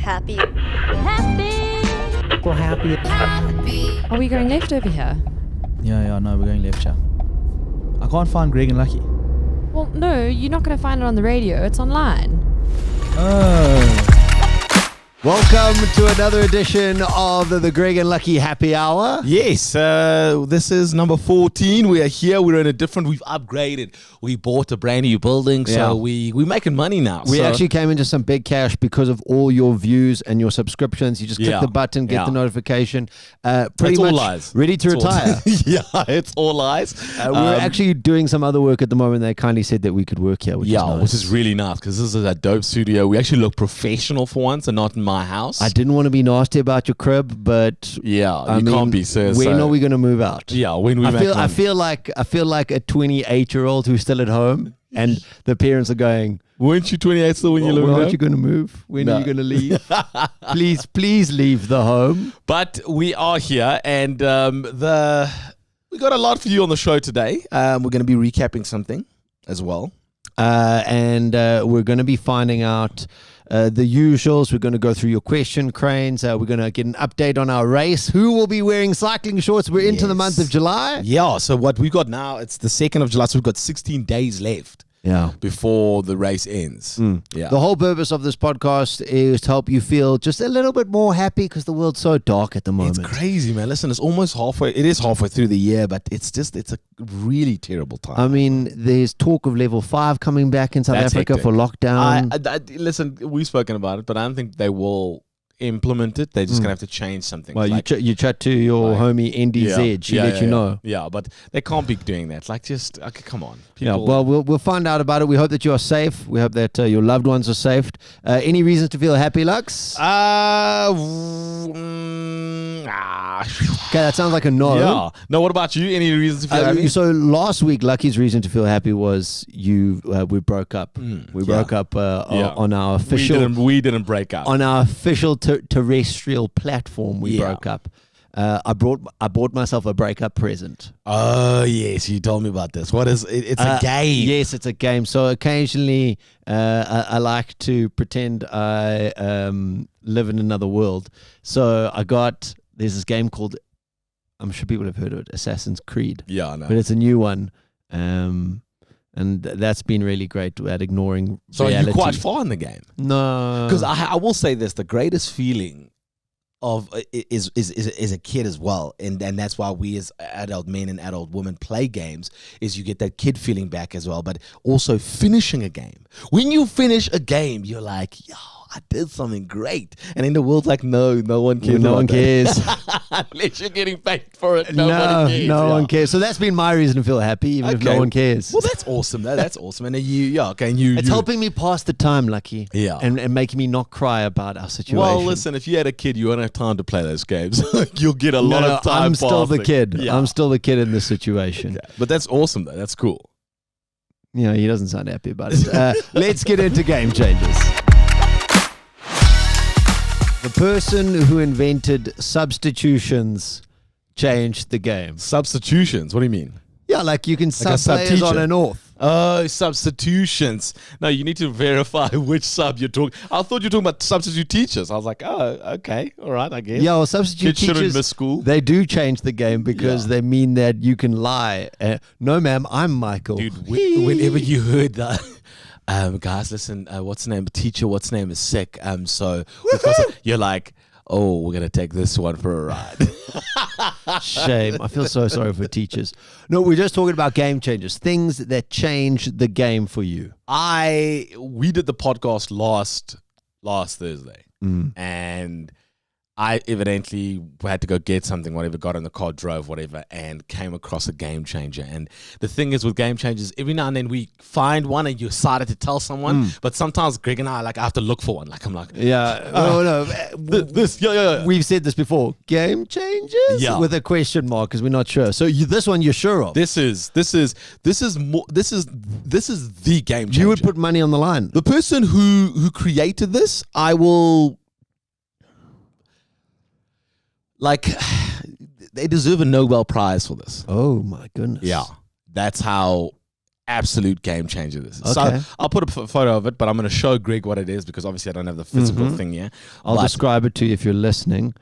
Happy. We're happy. Are we going left over here? Yeah, no, we're going left, yeah. I can't find Greg and Lucky. Well, no, you're not going to find it on the radio. It's online. Oh. Welcome to another edition of the Greg and Lucky Happy Hour. Yes, this is number 14. We are here. We've upgraded. We bought a brand new building, so we're making money now. We actually came into some big cash because of all your views and your subscriptions. You just click the button, get the notification. Pretty much all lies. Ready to retire. Yeah, it's all lies. We're actually doing some other work at the moment. They kindly said that we could work here, which is nice. Which is really nice because this is a dope studio. We actually look professional for once and not in my house. I didn't want to be nasty about your crib, but can't be. When are we going to move out? Yeah, when we I feel like a 28-year-old who's still at home, and the parents are going, "Weren't you 28 still when you lived When home? aren't you going to move? When are you going to leave? Please leave the home." But we are here, and we got a lot for you on the show today. We're going to be recapping something as well. And we're going to be finding out the usuals. We're going to go through your question cranes. We're going to get an update on our race. Who will be wearing cycling shorts? We're into the month of July. Yeah, so what we've got now, it's the 2nd of July, so we've got 16 days left. Before the race ends. Yeah. The whole purpose of this podcast is to help you feel just a little bit more happy because the world's so dark at the moment. It's crazy, man. Listen, it's almost halfway. It is halfway through the year, but it's a really terrible time. I mean, there's talk of level 5 coming back in South Africa hectic. for lockdown. Listen, we've spoken about it, but I don't think they will implement it. They're just going to have to change something. Well, you chat to your homie NDZ. She let you know. Yeah, but they can't be doing that. Like, just, come on. Well, we'll find out about it. We hope that you are safe. We hope that your loved ones are safe. Any reasons to feel happy, Lux? Okay, that sounds like a no. Yeah. No, what about you? Any reasons to feel happy? So last week, Lucky's reason to feel happy was we broke up. We broke up on our official... We didn't break up. On our official terrestrial platform, we broke up. I bought myself a breakup present. Oh yes, you told me about this. What is it? It's a game. Yes, it's a game. So occasionally, I like to pretend I live in another world. So there's this game called, I'm sure people have heard of it, Assassin's Creed. Yeah, I know. But it's a new one. And that's been really great at ignoring So reality. are you quite far in the game? No. Because I will say this, the greatest feeling of is a kid as well, and that's why we as adult men and adult women play games, is you get that kid feeling back as well, but also finishing a game. When you finish a game, you're like, yo, I did something great. And then the world's like, no one cares. No one cares. Unless you're getting paid for it. No Nobody cares. one cares. So that's been my reason to feel happy, even if no one cares. Well, that's awesome. That's awesome. And then it's helping me pass the time, Lucky. Yeah. And making me not cry about our situation. Well, listen, if you had a kid, you won't have time to play those games. You'll get a lot of time. I'm still the kid. Yeah. I'm still the kid in this situation. Okay. But that's awesome, though. That's cool. Yeah, he doesn't sound happy about it. Let's get into game changers. The person who invented substitutions changed the game. Substitutions? What do you mean? Yeah, like you can Like sub players on and off. Oh, substitutions. No, you need to verify which sub you're talking. I thought you were talking about substitute teachers. I was like, oh, okay, all right, I guess. Yeah, well, substitute Kids shouldn't teachers, miss school. They do change the game because they mean that you can lie. No, ma'am, I'm Michael. Dude, whenever you heard that... guys, listen, what's the name? Teacher, what's name is sick. So you're like, oh, we're going to take this one for a ride. Shame. I feel so sorry for teachers. No, we're just talking about game changers, things that change the game for you. We did the podcast last Thursday, and I evidently had to go get something, whatever, got in the car, drove, whatever, and came across a game changer. And the thing is with game changers, every now and then we find one and you're excited to tell someone, but sometimes Greg and I have to look for one. Like, I'm like, yeah, We've said this before. Game changers? Yeah. With a question mark because we're not sure. So this one you're sure of. This is the game changer. You would put money on the line. The person who created this, I will... Like, they deserve a Nobel Prize for this. Oh, my goodness. Yeah. That's how absolute game changer this is. Okay. So I'll put a photo of it, but I'm going to show Greg what it is because obviously I don't have the physical thing here. I'll describe it to you if you're listening.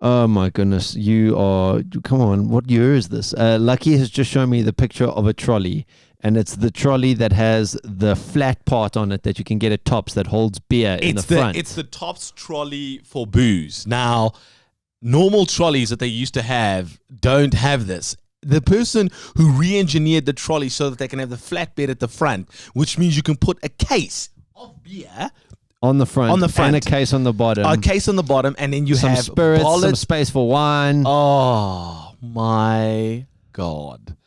Oh my goodness, come on, what year is this? Lucky has just shown me the picture of a trolley, and it's the trolley that has the flat part on it that you can get at Tops that holds beer in the front. It's the Tops trolley for booze. Now, normal trolleys that they used to have don't have this. The person who re-engineered the trolley so that they can have the flatbed at the front, which means you can put a case of beer on the front, and a case on the bottom. A case on the bottom, and then you some have spirits, some space for wine. Oh my God.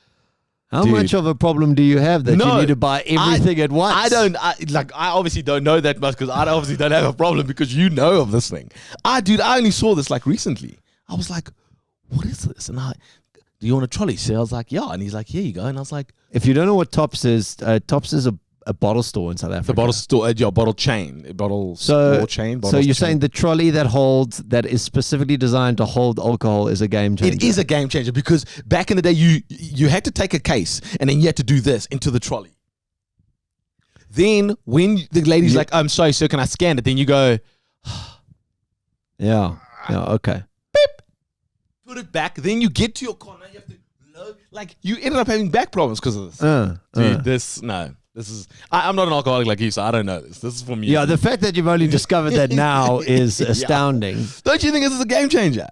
How much of a problem do you have that you need to buy everything at once? I obviously don't know that much because I obviously don't have a problem because you know of this thing. I only saw this like recently. I was like, what is this? And do you want a trolley? So I was like, yeah. And he's like, here you go. And I was like, if you don't know what Tops is a bottle store in South Africa. The bottle store, bottle chain, store chain. So you're saying the trolley that is specifically designed to hold alcohol is a game changer? It is a game changer because back in the day, you had to take a case and then you had to do this into the trolley. Then when the lady's like, I'm sorry, sir, can I scan it? Then you go, yeah, okay. Beep. Put it back. Then you get to your car. Now you have to load. Like you ended up having back problems because of this. This is. I'm not an alcoholic like you, so I don't know this. This is for me. Yeah, the fact that you've only discovered that now is astounding. Yeah. Don't you think this is a game changer?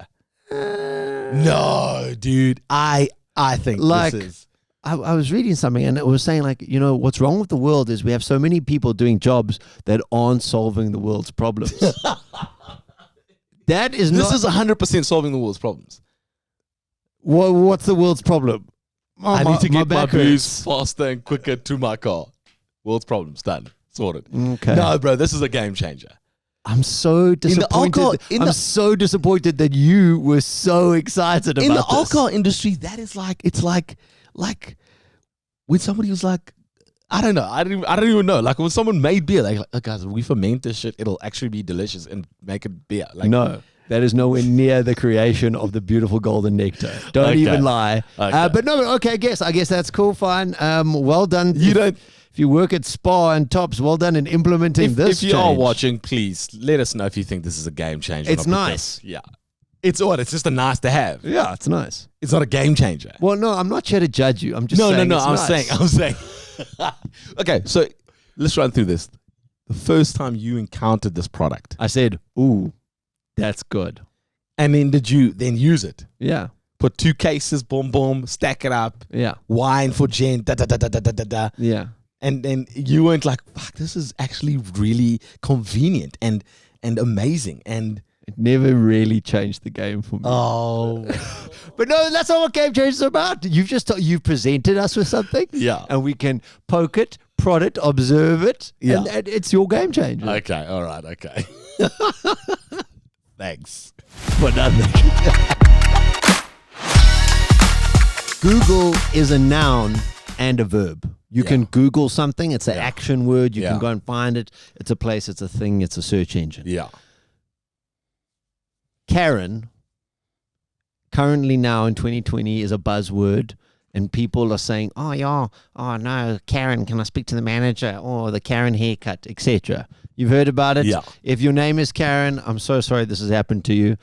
No, dude. I think this is. I was reading something and it was saying what's wrong with the world is we have so many people doing jobs that aren't solving the world's problems. This is 100% solving the world's problems. What's the world's problem? I need to get my booze faster and quicker to my car. World's problems done. Sorted. Okay. No, bro, this is a game changer. I'm so disappointed. I'm so disappointed that you were so excited about this. In the alcohol industry, that is it's like when somebody was like, I don't know. I don't even know. Like when someone made beer, like guys, we ferment this shit, it'll actually be delicious and make it beer. Like no. That is nowhere near the creation of the beautiful golden nectar. Don't even lie. Okay. But no, okay, I guess that's cool, fine. Well done. If you work at Spa and Tops, well done in implementing this. If you are watching, please let us know if you think this is a game changer. It's nice. Yeah. It's just a nice to have. Yeah, it's nice. It's not a game changer. Well, no, I'm not here to judge you. I'm just saying No, it's nice. I'm saying. Okay, so let's run through this. The first time you encountered this product. I said, ooh, that's good. And then did you then use it? Yeah. Put 2 cases, boom, boom, stack it up. Yeah. Wine for gin, da, da, da, da, da, da, da. Yeah. And then you weren't like, fuck, this is actually really convenient and amazing. And it never really changed the game for me. Oh. But no, that's not what Game Changers are about. You've presented us with something. Yeah. And we can poke it, prod it, observe it. Yeah. And it's your game changer. Okay. All right. Okay. Thanks. For nothing. Google is a noun and a verb. You can Google something. It's an action word. You can go and find it. It's a place. It's a thing. It's a search engine. Yeah. Karen, currently now in 2020, is a buzzword. And people are saying, oh, yeah, oh, no, Karen, can I speak to the manager? Or the Karen haircut, etc. You've heard about it? Yeah. If your name is Karen, I'm so sorry this has happened to you.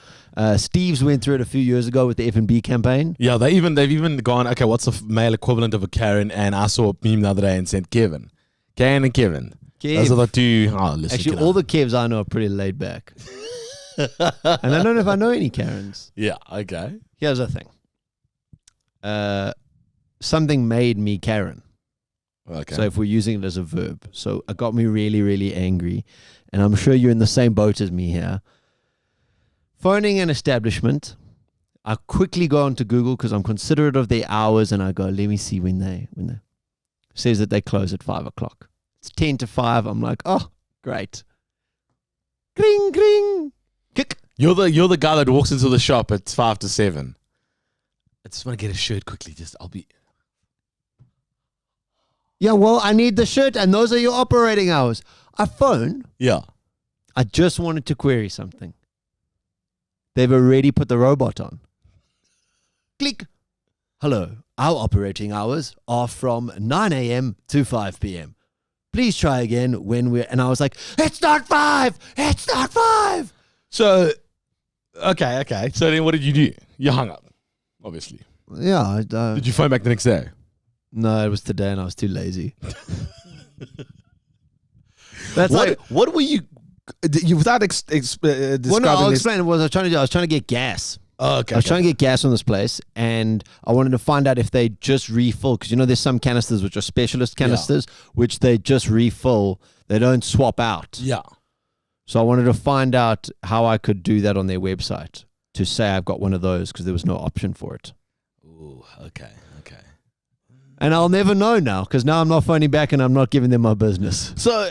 Steve's went through it a few years ago with the F&B campaign. Yeah, they've even gone, okay, what's the male equivalent of a Karen? And I saw a meme the other day and said Kevin. Karen and Kevin. Those are the two. Oh, listen, actually, all the Kevs I know are pretty laid back. And I don't know if I know any Karens. Yeah, okay. Here's the thing. Something made me Karen. Okay. So if we're using it as a verb. So it got me really, really angry. And I'm sure you're in the same boat as me here. Phoning an establishment. I quickly go onto Google because I'm considerate of their hours. And I go, let me see when they says that they close at 5 o'clock. It's 10 to 5. I'm like, oh, great. Gring, gring. Kick. You're the guy that walks into the shop at 5 to 7. I just want to get a shirt quickly. Yeah, well, I need the shirt, and those are your operating hours. I phone. Yeah. I just wanted to query something. They've already put the robot on. Click. Hello, Our operating hours are from 9 a.m. to 5 p.m. Please try again when we're... And I was like, it's not 5! It's not 5! So, okay. So then what did you do? You hung up, obviously. Yeah. Did you phone back the next day? No, it was today and I was too lazy. That's what were you without describing well, no, I'll this? explain what I was trying to do. I was trying to get gas. Oh, okay. I was trying to get gas on this place, and I wanted to find out if they just refill, because there's some canisters which are specialist canisters, which they just refill. They don't swap out. Yeah. So I wanted to find out how I could do that on their website to say I've got one of those, because there was no option for it. Ooh, okay. And I'll never know now, because now I'm not phoning back and I'm not giving them my business. So,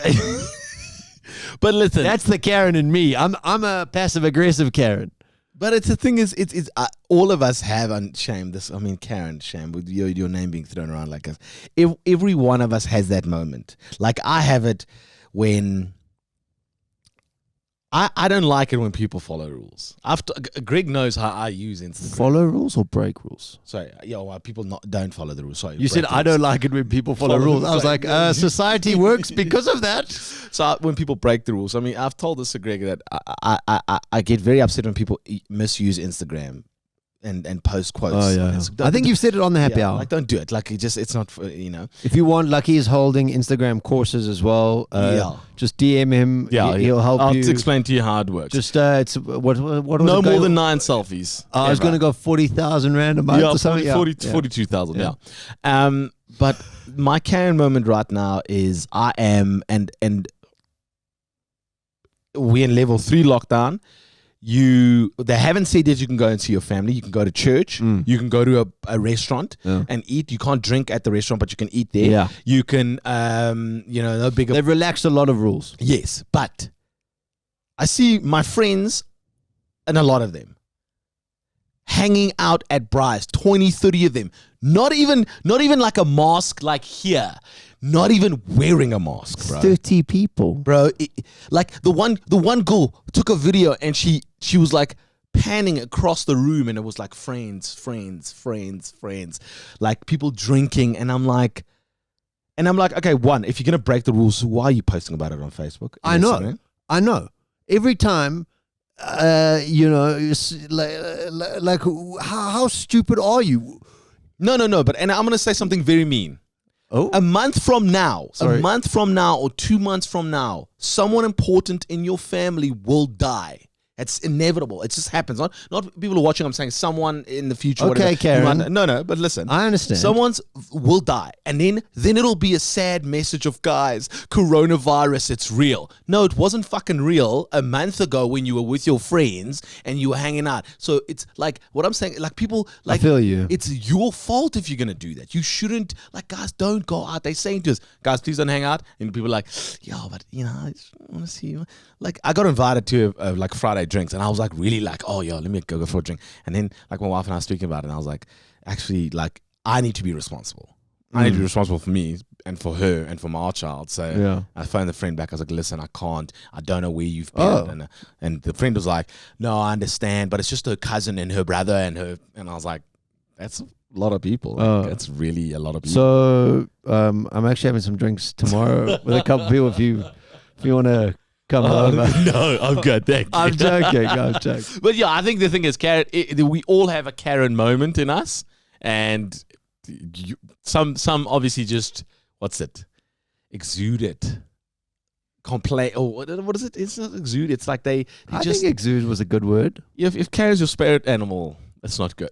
but listen, That's the Karen in me. I'm a passive aggressive Karen. but it's the thing is, it's all of us have shame. This, I mean, Karen, shame with your name being thrown around like us. Every one of us has that moment. Like I have it when. I don't like it when people follow rules. Greg knows how I use Instagram. Follow rules or break rules? Sorry, people don't follow the rules. Sorry, You said I don't like it when people follow rules. I was like, society works because of that. So when people break the rules, I mean, I've told this to Greg that I get very upset when people misuse Instagram and post quotes. Oh yeah, I think you've said it on the happy hour. Like, don't do it. Like, it's not for, If you want, Lucky is holding Instagram courses as well. Just DM him. He'll help you. I'll explain to you how it works. Just it's what was no it more than 9 selfies. I was going to go 40,000 rand a month or something. 42,000. Yeah. But my Karen moment right now is I am and we're in level 3 lockdown. They haven't said that you can go and see your family. You can go to church. You can go to a restaurant and eat. You can't drink at the restaurant, but you can eat there. Yeah. You can, no bigger. They've relaxed a lot of rules. Yes, but I see my friends, and a lot of them, hanging out at Bryce, 20, 30 of them. Not even like a mask like here. Not even wearing a mask, bro. 30 people. Bro, like the one girl took a video and she was like panning across the room and it was like friends, like people drinking, and I'm like, okay, one, if you're gonna break the rules, why are you posting about it on Facebook? I know. Every time, like how stupid are you? No, but and I'm gonna say something very mean. Oh, A month from now, Sorry. or 2 months from now, someone important in your family will die. It's inevitable. It just happens. Not people are watching. I'm saying someone in the future. Okay, whatever. Karen. No, but listen. I understand. Someone's will die. And then it'll be a sad message of, guys, coronavirus, it's real. No, it wasn't fucking real a month ago when you were with your friends and you were hanging out. So it's like what I'm saying, like people, like, I feel you. It's your fault if you're going to do that. You shouldn't, like, guys, don't go out. They're saying to us, guys, please don't hang out. And people are like, yeah, but, I just want to see you. Like, I got invited to like Friday drinks, and I was like, really like, oh, yo, let me go for a drink. And then, like, my wife and I were speaking about it, and I was like, actually, like, I need to be responsible. I need to be responsible for me and for her and for my child. So I phoned the friend back. I was like, listen, I can't. I don't know where you've been. And the friend was like, no, I understand, but it's just her cousin and her brother and her. And I was like, that's a lot of people. Like, that's really a lot of people. So I'm actually having some drinks tomorrow with a couple of people. If you want to come over. No, I'm good. Thank you. I'm joking. But yeah, I think the thing is, Karen, we all have a Karen moment in us, and some obviously just exude it, complain. Or what is it? It's not exude. It's like they I just. think exude was a good word. If Karen's your spirit animal, that's not good.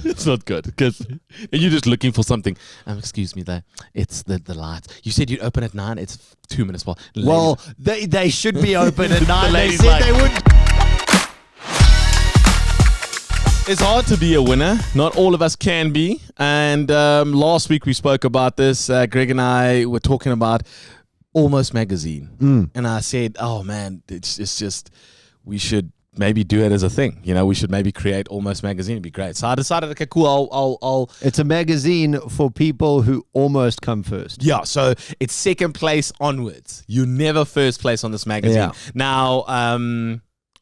It's not good because you're just looking for something. Excuse me, there. It's the lights. You said you'd open at 9. It's 2 minutes past. Well, they should be open at 9. They ladies said like- they would. It's hard to be a winner. Not all of us can be. And last week we spoke about this. Greg and I were talking about Almost Magazine. And I said, oh, man, it's just, we should maybe do it as a thing. We should maybe create Almost Magazine. It'd be great. So I decided, okay, cool, I'll It's a magazine for people who almost come first. Yeah, so it's second place onwards. You never first place on this magazine. Yeah. Now,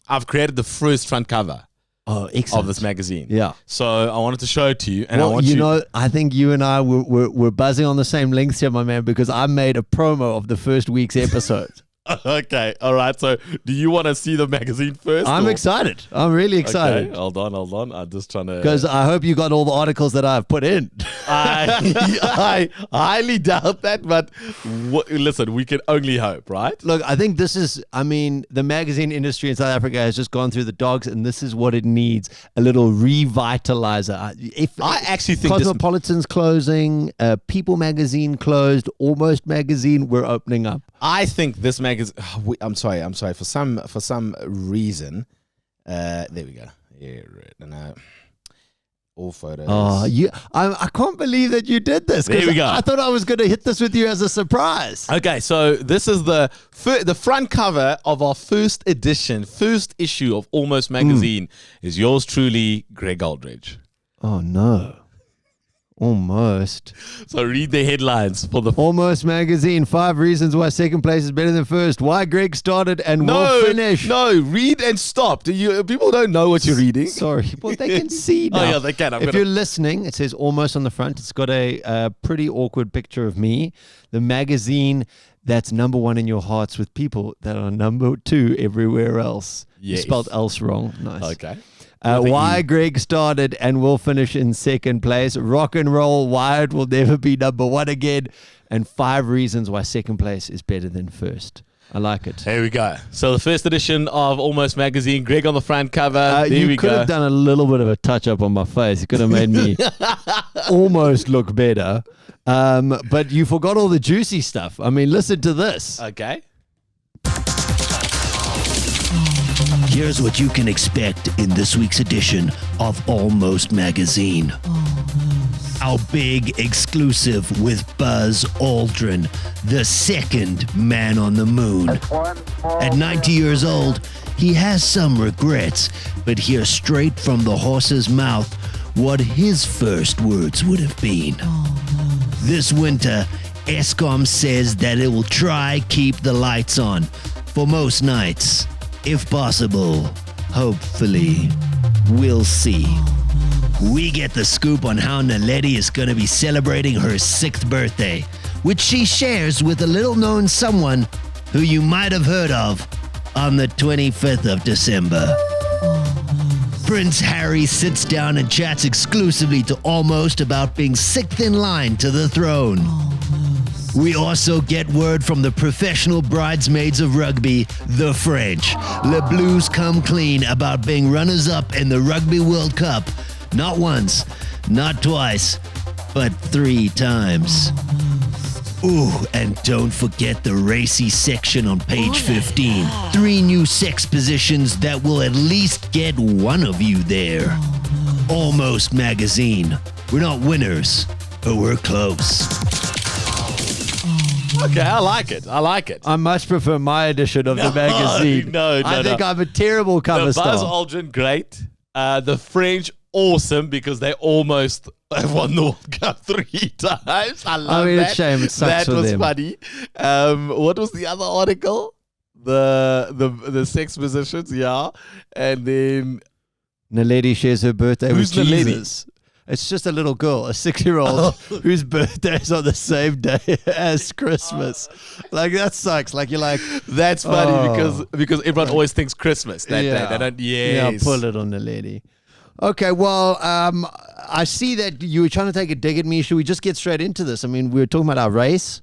I've created the first front cover. Oh, excellent. of this magazine. Yeah. So I wanted to show it to you, and I Well, want you know, I think you and I were buzzing on the same links here, my man, because I made a promo of the first week's episode. Okay, all right. So, do you want to see the magazine first? I'm or- excited. I'm really excited. Okay, hold on. I'm just trying to. Because I hope you got all the articles that I've put in. I highly doubt that, but listen, we can only hope, right? Look, I think this is, I mean, the magazine industry in South Africa has just gone through the dogs, and this is what it needs, a little revitalizer. I actually think this- Cosmopolitan's closing, People magazine closed, Almost magazine, we're opening up. I think this magazine. I'm sorry. For some reason, there we go. Yeah, right. All photos. Oh, I can't believe that you did this. 'Cause There we go. I thought I was going to hit this with you as a surprise. Okay, so this is the front cover of our first issue of Almost magazine. Is yours truly, Greg Aldridge. Oh, no. Almost. So read the headlines for the. Almost magazine, 5 reasons why second place is better than first. Why Greg started and will finish. No, read and stop. People don't know what you're reading. Sorry. Well, they can see now. Oh, yeah, they can. If you're listening, it says Almost on the front. It's got a pretty awkward picture of me. The magazine that's number 1 in your hearts with people that are number 2 everywhere else. You Yes. spelled else wrong. Nice. Okay. Why Greg started and will finish in second place. Rock and roll, why it will never be number 1 again. And 5 reasons why second place is better than first. I like it. There we go. So the first edition of Almost magazine, Greg on the front cover. There you we could go. have done a little bit of a touch up on my face. You could have made me almost look better. But you forgot all the juicy stuff. I mean, listen to this. Okay. Here's what you can expect in this week's edition of Almost Magazine. Our big exclusive with Buzz Aldrin, the second man on the moon. At 90 years old, he has some regrets, but hear straight from the horse's mouth what his first words would have been. This winter, Eskom says that it will try keep the lights on for most nights. If possible, hopefully, we'll see. We get the scoop on how Naledi is going to be celebrating her 6th birthday, which she shares with a little-known someone who you might have heard of on the 25th of December. Prince Harry sits down and chats exclusively to Almost about being 6th in line to the throne. We also get word from the professional bridesmaids of rugby, the French. Le Blues come clean about being runners-up in the Rugby World Cup. Not once, not twice, but 3 times. Ooh, and don't forget the racy section on page 15. 3 new sex positions that will at least get one of you there. Almost magazine. We're not winners, but we're close. Okay, I like it. I much prefer my edition of the magazine. No, I think I'm a terrible cover The Buzz star. Aldrin, great. The French, awesome, because they almost have won the World Cup 3 times. I love mean, that. it's a shame. It sucks That for was them. funny. What was the other article? The sex positions, yeah. And then Naledi shares her birthday Who's with Naledi? Jesus. It's just a little girl, a 6-year-old whose birthday is on the same day as Christmas. Like, that sucks. Like, you're like, that's funny Oh. because everyone always thinks Christmas that day. They don't. yeah, Yes. pull it on the lady. Okay, well, I see that you were trying to take a dig at me. Should we just get straight into this? I mean, we were talking about our race.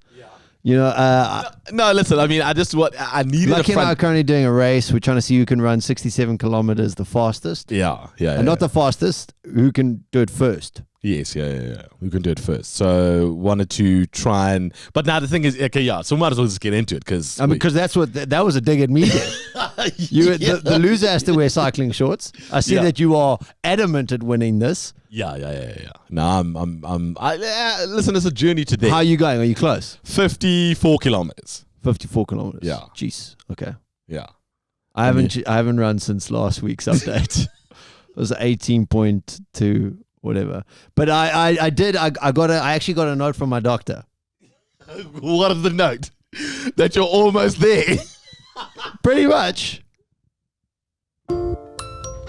You know, No, listen. I mean, I needed Lucky a and I are front. currently doing a race. We're trying to see who can run 67 kilometers the fastest. Yeah. And not the fastest, who can do it first. Yes, yeah. We can do it first. So wanted to try and, but now the thing is, okay, yeah. So we might as well just get into it because Because that's what that was a dig at me. The loser has to wear cycling shorts. I see Yeah. that you are adamant at winning this. yeah. No, listen, it's a journey today. How are you going? Are you close? 54 kilometers. 54 kilometers. Yeah. Jeez. Okay. Yeah. I haven't run since last week's update. It was 18.2 whatever. But I actually got a note from my doctor. What is the note? That you're almost there. Pretty much.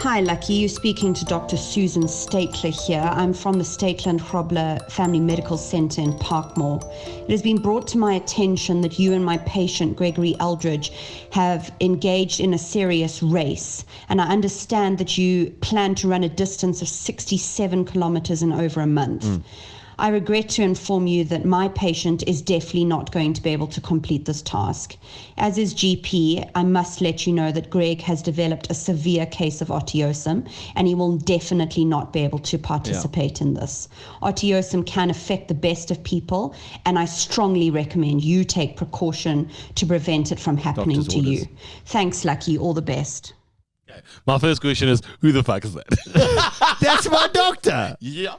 Hi, Lucky. You're speaking to Dr. Susan Stakler here. I'm from the Stakler and Hrobler Family Medical Center in Parkmore. It has been brought to my attention that you and my patient, Gregory Eldridge, have engaged in a serious race. And I understand that you plan to run a distance of 67 kilometers in over a month. I regret to inform you that my patient is definitely not going to be able to complete this task. As his GP, I must let you know that Greg has developed a severe case of osteosum, and he will definitely not be able to participate in this. Osteosum can affect the best of people, and I strongly recommend you take precaution to prevent it from happening Doctor's to orders. you. Thanks, Lucky. All the best. My first question is, who the fuck is that? That's my doctor. Yeah,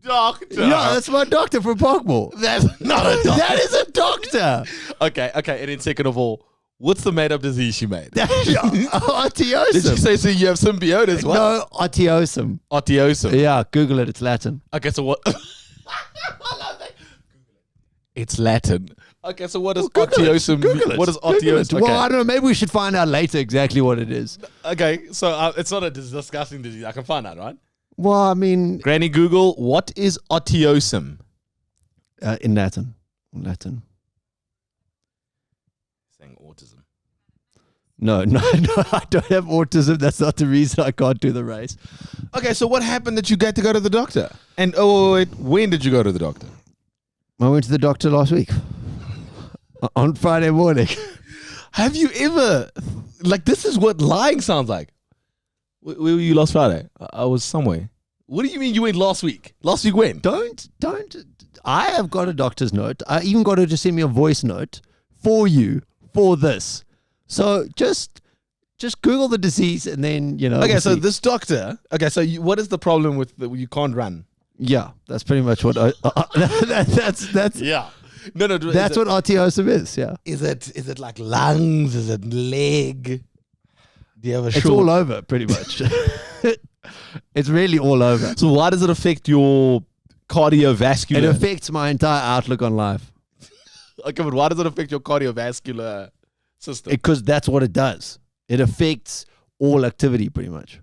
doctor. Yeah, that's my doctor from Parkmore. That's not a doctor. That is a doctor. Okay. And then second of all, what's the made-up disease she made? Osteosum. Did she say so you have symbiosis? What? No, osteosum. Osteosum. Yeah, Google it. It's Latin. Okay, so what? It's Latin. Okay, so what does osteosum mean? What does osteosum? Okay. Well, I don't know. Maybe we should find out later exactly what it is. Okay, so it's not a disgusting disease. I can find out, right? Well, I mean, Granny Google, what is osteosum? in Latin. Latin. Saying autism. No, I don't have autism. That's not the reason I can't do the race. Okay, so what happened that you got to go to the doctor? And wait, when did you go to the doctor? I went to the doctor last week. On Friday morning. Have you ever, like, this is what lying sounds like. Where were you last Friday? I was somewhere. What do you mean you went last week? Last week when? Don't. I have got a doctor's note. I even got her to send me a voice note for you for this. So just Google the disease and then, Okay, we'll so see. this doctor, what is the problem with you can't run? Yeah, that's pretty much what that's Yeah. No. that's what osteosum is. Yeah, Is it like lungs? Is it leg? Do you have a it's all over pretty much. It's really all over. So why does it affect your cardiovascular? It affects my entire outlook on life Okay, but why does it affect your cardiovascular system? because that's what it does. It affects all activity pretty much.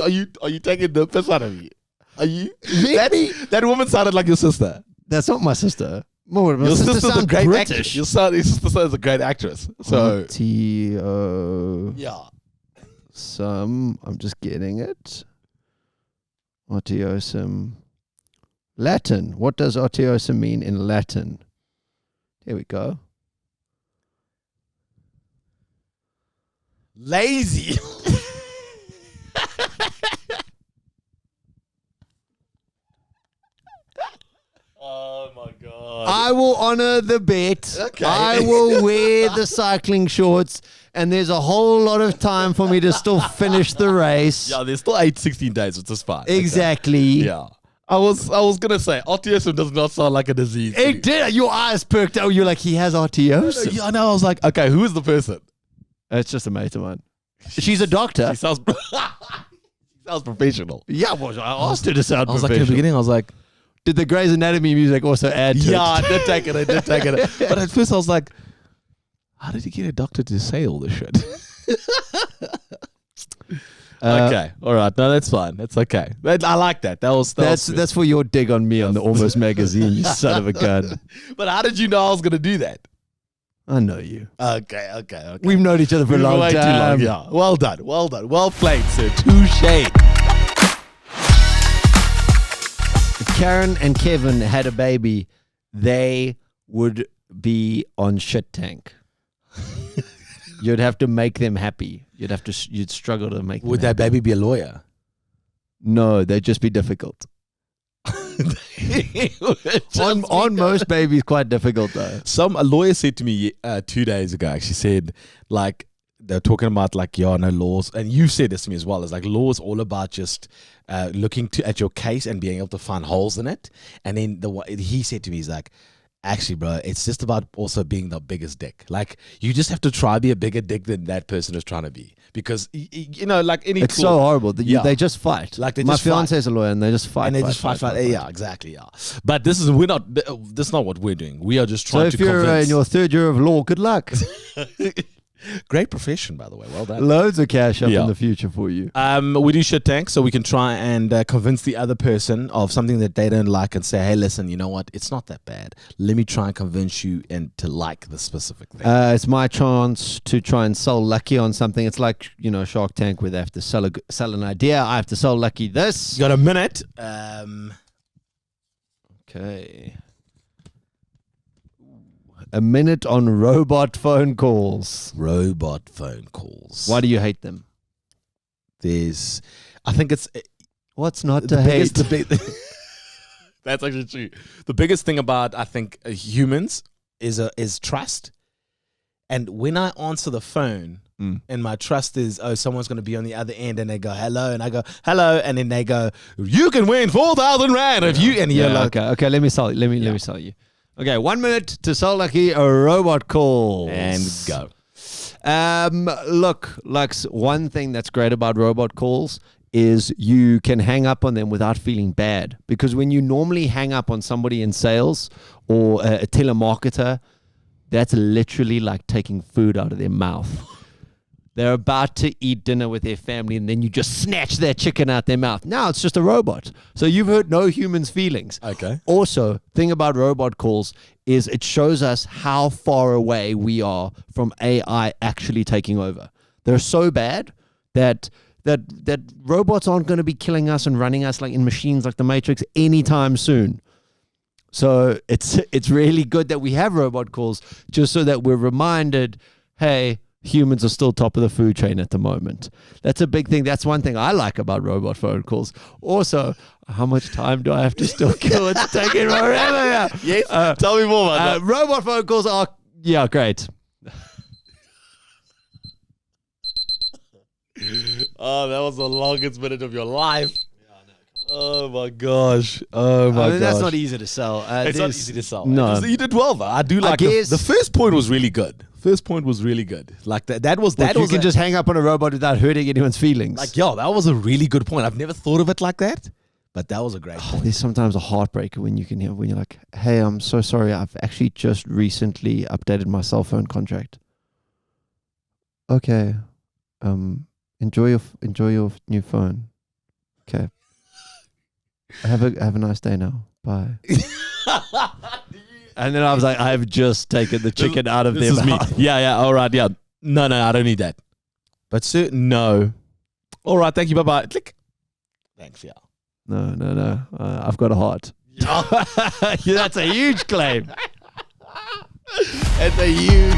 Are you taking the piss out of me? Are you? Maybe. That woman sounded like your sister. That's not my sister. My Your sister sister's a sounds great British. actress. Your sister is a great actress. So Osteosum. yeah. I'm just getting it. Osteosum. Latin. What does osteosum mean in Latin? Here we go. Lazy. Oh my god. I will honor the bet. Okay. I will wear the cycling shorts, and there's a whole lot of time for me to still finish the race. Yeah, there's still 16 days, which is fine. Exactly. Okay. Yeah. I was gonna say autism does not sound like a disease. to me. It did. Your eyes perked up. You're like, he has osteosum. Yeah, I know. I was like, okay, who is the person? It's just a mate of mine. She's a doctor. She sounds professional. Yeah, well, I asked her to sound I was like, in the professional. beginning, I was like, Did the Grey's Anatomy music also add to yeah, I it? did take it. But at first I was like, how did you get a doctor to say all this shit? Okay. All right. No, that's fine. That's okay. I like that. That's for your dig on me on the Almost magazine, you son of a gun. But how did you know I was going to do that? I know you. Okay. We've known each other for a long Way time. too long. Yeah. Well done. Well played, sir. Touche. If Karen and Kevin had a baby, they would be on shit tank. You'd have to make them happy. You'd struggle to make them Would that happy. baby be a lawyer? No, they'd just be difficult. On most babies, quite difficult though. A lawyer said to me 2 days ago, actually said, like, they're talking about like, no laws. And you said this to me as well. It's like law is all about just looking at your case and being able to find holes in it. And then he said to me, he's like, actually, bro, it's just about also being the biggest dick. Like, you just have to try be a bigger dick than that person is trying to be. Because, like any It's so horrible that Yeah. they just fight. Like, they my just fiance fight. is a lawyer and they just fight. and they just fight. Yeah, exactly. Yeah. But this is not what we're doing. We are just So trying if to you're convince. in your third year of law, good luck. Great profession, by the way. Well done. Loads of cash up Yeah. in the future for you. We do shit tanks, so we can try and convince the other person of something that they don't like and say, hey, listen, you know what? It's not that bad. Let me try and convince you and to like the specific thing. It's my chance to try and sell Lucky on something. It's like, Shark Tank where they have to sell an idea. I have to sell Lucky this. You got a minute. Okay. A minute on robot phone calls. Robot phone calls. Why do you hate them? I think it's What's not the to hate? That's actually true. The biggest thing about, I think, humans is trust. And when I answer the phone and my trust is, someone's going to be on the other end, and they go, hello, and I go, hello, and then they go, you can win 4,000 Rand if you, and you're like, okay, let me sell you. Let me sell you. Okay, 1 minute to sell Lucky a robot call. and go. Look, Lux, one thing that's great about robot calls is you can hang up on them without feeling bad. Because when you normally hang up on somebody in sales or a telemarketer, that's literally like taking food out of their mouth. They're about to eat dinner with their family, and then you just snatch their chicken out their mouth. Now it's just a robot. So you've hurt no human's feelings. Okay. Also, thing about robot calls is it shows us how far away we are from AI actually taking over. They're so bad that robots aren't going to be killing us and running us like in machines like the Matrix anytime soon. So it's really good that we have robot calls just so that we're reminded, hey, humans are still top of the food chain at the moment. That's a big thing. That's one thing I like about robot phone calls. Also, how much time do I have to still kill? It's taking forever. Yes. Tell me more about that. Robot phone calls are, great. Oh, that was the longest minute of your life. Oh my gosh. Oh my gosh. That's not easy to sell. It's not easy to sell. No. You did well though. I do like guess- the first point was really good. First point was really good. Like that was Like you can a- just hang up on a robot without hurting anyone's feelings. like that was a really good point. I've never thought of it like that, but that was a great point. There's sometimes a heartbreaker when you're like, hey, I'm so sorry. I've actually just recently updated my cell phone contract. Okay. Enjoy your new phone. Okay. Have a nice day now. Bye. And then I was like, I've just taken the chicken out of their This is me. mouth. Yeah, all right, yeah. No, I don't need that. But sir, no. All right, thank you. Bye bye. Click. Thanks, yeah. No. I've got a heart. Yeah, that's a huge claim. It's a huge.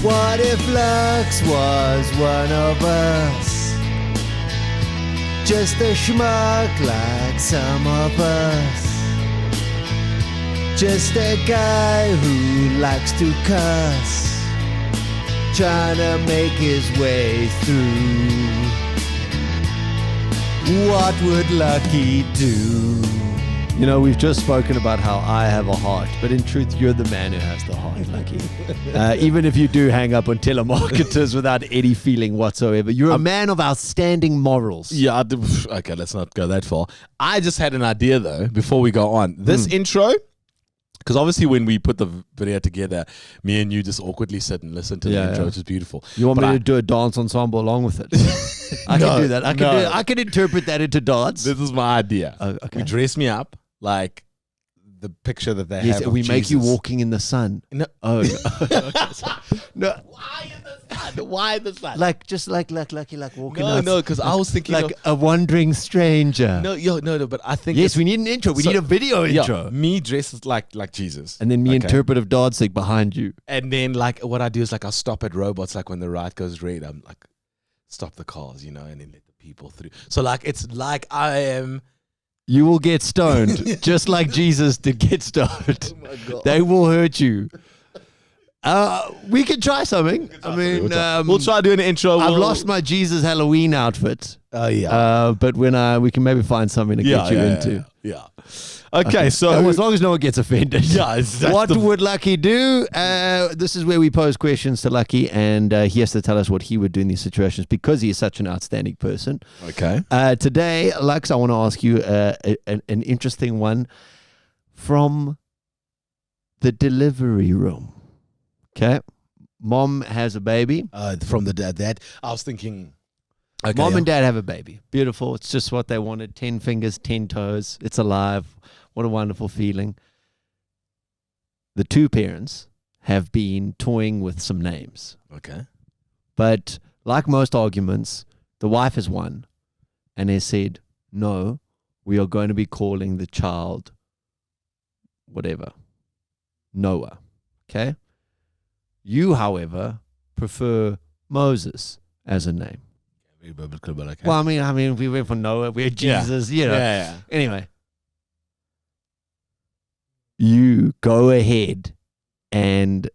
What if Lux was one of us? Just a schmuck like some of us. Just a guy who likes to cuss, trying to make his way through. What would Lucky do? You know, we've just spoken about how I have a heart, but in truth, you're the man who has the heart, Lucky. Even if you do hang up on telemarketers without any feeling whatsoever, you're a man of outstanding morals. Yeah, okay, let's not go that far. I just had an idea though, before we go on. This intro, because obviously when we put the video together, me and you just awkwardly sit and listen to the intro, which is beautiful. You want But me to do a dance ensemble along with it? I can do that. I can interpret that into dance. This is my idea. Okay. You dress me up like the picture that they Yes, have of we make you Jesus. walking in the sun. No. Oh, no. Why in the sun? Why in the sun? Like Lucky, like walking. No, us- because I was thinking like a wandering stranger. no, but I think Yes, we need an intro. We So- need a video intro. me dressed like Jesus. And then me Okay. interpretive dancing behind you. And then like what I do is like I'll stop at robots, like when the light goes red, I'm like stop the cars, and then let the people through. So like it's like I am. You will get stoned, just like Jesus did get stoned. Oh my God. They will hurt you. We can try something. I mean, We'll try doing an intro. I've lost my Jesus Halloween outfit. Oh yeah. But when we can maybe find something to get you into. Yeah. Okay, so as long as no one gets offended. yeah, that's What the- would Lucky do? This is where we pose questions to Lucky, and he has to tell us what he would do in these situations because he is such an outstanding person. Okay. Today, Lux, I want to ask you an interesting one from the delivery room. Okay. Mom has a baby. From the dad. I was thinking. Okay, Mom and dad have a baby. Beautiful. It's just what they wanted. 10 fingers, 10 toes. It's alive. What a wonderful feeling. The two parents have been toying with some names. Okay. But like most arguments, the wife has won and has said, no, we are going to be calling the child whatever. Noah. Okay? You, however, prefer Moses as a name. Very biblical, but okay. Well, I mean, we went for Noah, we had Jesus, you know. Yeah. Anyway, you go ahead and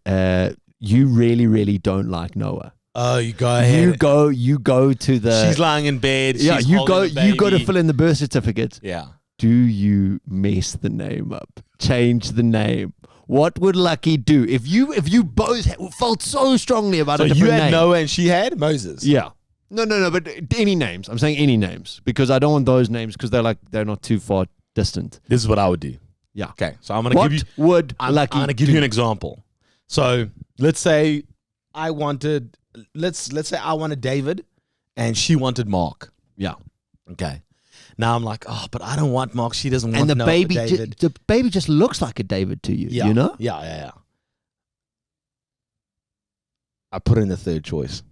you really, really don't like Noah. Oh, you go ahead. You go to the. She's lying in bed. Yeah, she's you go to fill. fill in the birth certificate. Yeah. Do you mess the name up? Change the name. What would Lucky do if you both felt so strongly about So a you different had name? Noah and she had Moses. Yeah. No, but any names. I'm saying any names because I don't want those names because they're not too far distant. This is what I would do. Yeah. Okay. So I'm gonna What give you. would I'm Lucky gonna give do? you an example. So let's say I wanted. Let's say I wanted David, and she wanted Mark. Yeah. Okay. Now I'm like, oh, but I don't want Mark. She doesn't want And the Noah baby, for David. the baby just looks like a David to you. Yeah. You know. Yeah. I put in the third choice.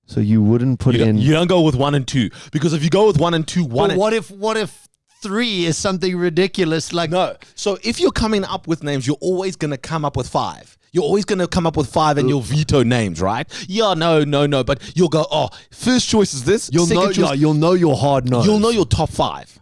So you wouldn't put in. You don't go with 1 and 2 because if you go with 1 and 2, But what if 3 is something ridiculous like? No. So if you're coming up with names, you're always going to come up with 5. You're always going to come up with 5 and you'll veto names, right? Yeah, no. But you'll go, oh, first choice is this. You'll know. second choice, Yeah, you'll know your hard nose. You'll know your top 5.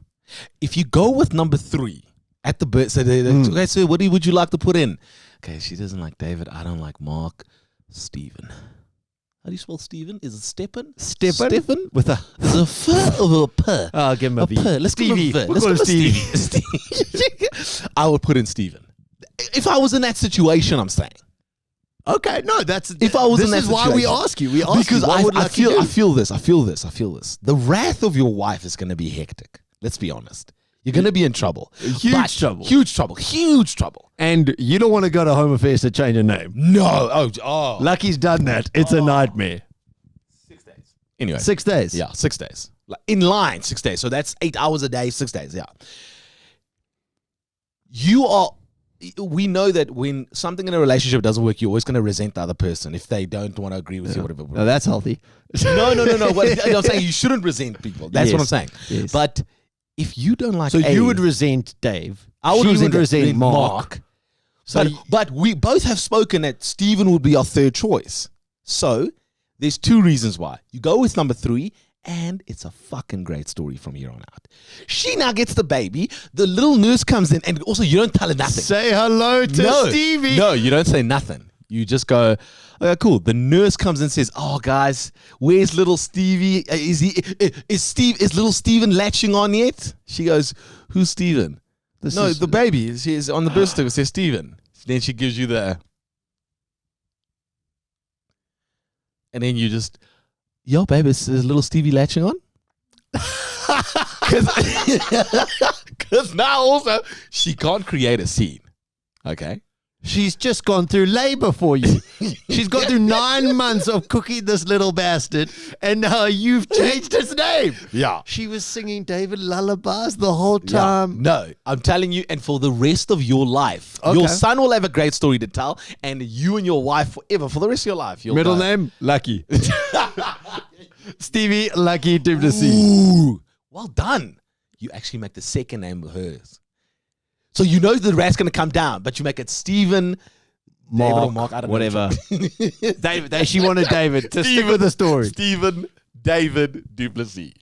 If you go with number 3 at the birth, so okay, so what would you like to put in? Okay, she doesn't like David. I don't like Mark. Stephen. How do you spell Stephen? Is it Steppen? Stephen with a. Is it a f or a p? I'll give him a V. Let's Stevie. give him a v. We'll Let's call give him him a Stevie. I would put in Stephen. If I was in that situation, I'm saying. Okay, no, that's. If I was in that this is why we situation. ask you. We ask Because you, what would I Lucky feel do? I feel this. The wrath of your wife is going to be hectic. Let's be honest. You're going to be in trouble. Huge trouble. Huge trouble. And you don't want to go to Home Affairs to change a name. No. Oh. Lucky's done that. It's a nightmare. 6 days. Anyway. 6 days. Yeah, 6 days. Like in line, 6 days. So that's 8 hours a day, 6 days. Yeah. We know that when something in a relationship doesn't work, you're always going to resent the other person if they don't want to agree with you, whatever. No, that's healthy. No. I'm saying you shouldn't resent people. That's what I'm saying. Yes. But if you don't like So A, you would resent Dave. I would She resent Mark. So but we both have spoken that Stephen would be our third choice. So there's 2 reasons why. You go with number 3, and it's a fucking great story from here on out. She now gets the baby. The little nurse comes in, and also you don't tell her nothing. say hello to Stevie. No, you don't say nothing. You just go, okay, cool. The nurse comes in and says, oh, guys, where's little Stevie? Is little Steven latching on yet? She goes, who's Steven? The baby. She's on the birth certificate. It says Steven. Then she gives you the... And then you just, yo, baby, is little Stevie latching on? Because now also, she can't create a scene. Okay? She's just gone through labor for you. She's gone through 9 months of cooking this little bastard, and now you've changed his name. Yeah. She was singing David lullabies the whole time. No, I'm telling you, and for the rest of your life, Okay. your son will have a great story to tell, and you and your wife forever, for the rest of your life. Middle name, Lucky. Stevie Lucky Duplessis. Ooh, well done. You actually make the second name hers. So you know the rat's going to come down, but you make it Stephen, Mark, David or Mark, I don't whatever. know. David, she wanted David to stick with the story. Stephen David Duplessis.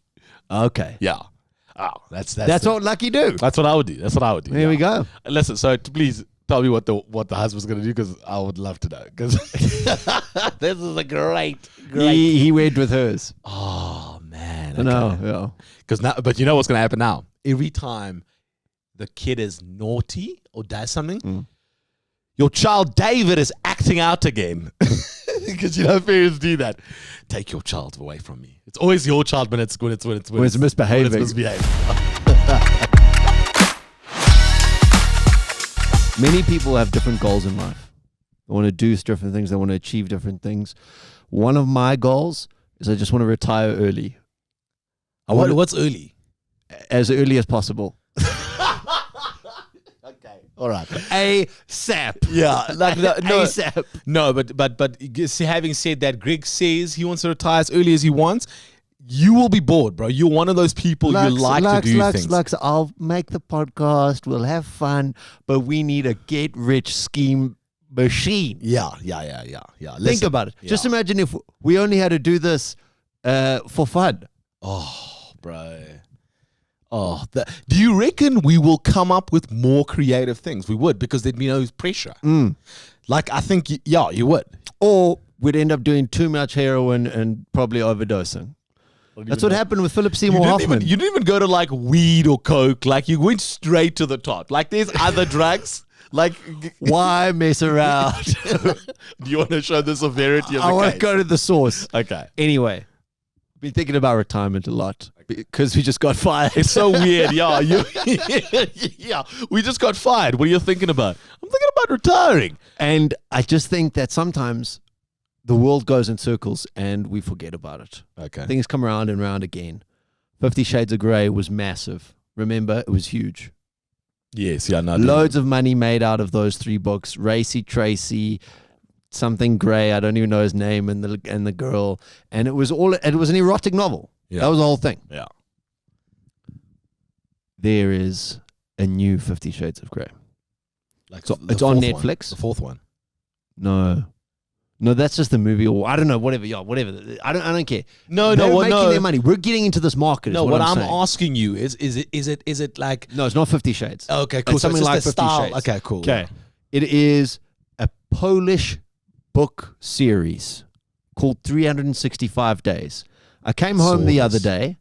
Okay. Yeah. Oh, that's what Lucky do. That's what I would do. Here we go. Listen, so please tell me what the husband's going to do, because I would love to know. Because this is a great. He went with hers. Oh man. Okay. No, yeah. Because now, but you know what's going to happen now? Every time the kid is naughty or does something, your child David is acting out again. Because you know parents do that. Take your child away from me. It's always your child when it's misbehaving. When it's misbehaving. Many people have different goals in life. They want to do different things. They want to achieve different things. One of my goals is I just want to retire early. What's early? As early as possible. Okay. All right. ASAP. Yeah. Like no, ASAP. No, but having said that, Greg says he wants to retire as early as he wants. You will be bored, bro. You're one of those people you like to do things. Lux, I'll make the podcast. We'll have fun, but we need a get-rich scheme machine. Yeah. Think about it. Yeah. Just imagine if we only had to do this for fun. Oh, bro. Oh, do you reckon we will come up with more creative things? We would, because there'd be no pressure. Like, I think, you would. Or we'd end up doing too much heroin and probably overdosing. That's what happened with Philip Seymour Hoffman. You didn't even go to like weed or coke. Like, you went straight to the top. Like, there's other drugs. Like, why mess around? Do you want to show the severity of the I want case? to go to the source. Okay. Anyway, been thinking about retirement a lot because we just got fired. It's so weird. Yeah. Yeah. We just got fired. What are you thinking about? I'm thinking about retiring. And I just think that sometimes the world goes in circles and we forget about it. Okay. Things come around and around again. 50 Shades of Grey was massive. Remember, it was huge. Yes. Yeah. No. Loads of money made out of those 3 books. Racy Tracy, something Grey, I don't even know his name, and the girl. And it was an erotic novel. Yeah. That was the whole thing. Yeah. There is a new 50 Shades of Grey. Like So the it's on fourth one. Netflix. The fourth one. No, that's just the movie, or I don't know, whatever. Yeah, whatever. I don't care. No, They're no, making no. their money. We're getting into this market. No, is what I'm I'm saying. asking you is it like? No, it's not 50 Shades. Okay, cool. It's So something it's like just 50 the style. Shades. Okay, cool. Okay. It is a Polish book series called 365 Days. I came home Saw the this. other day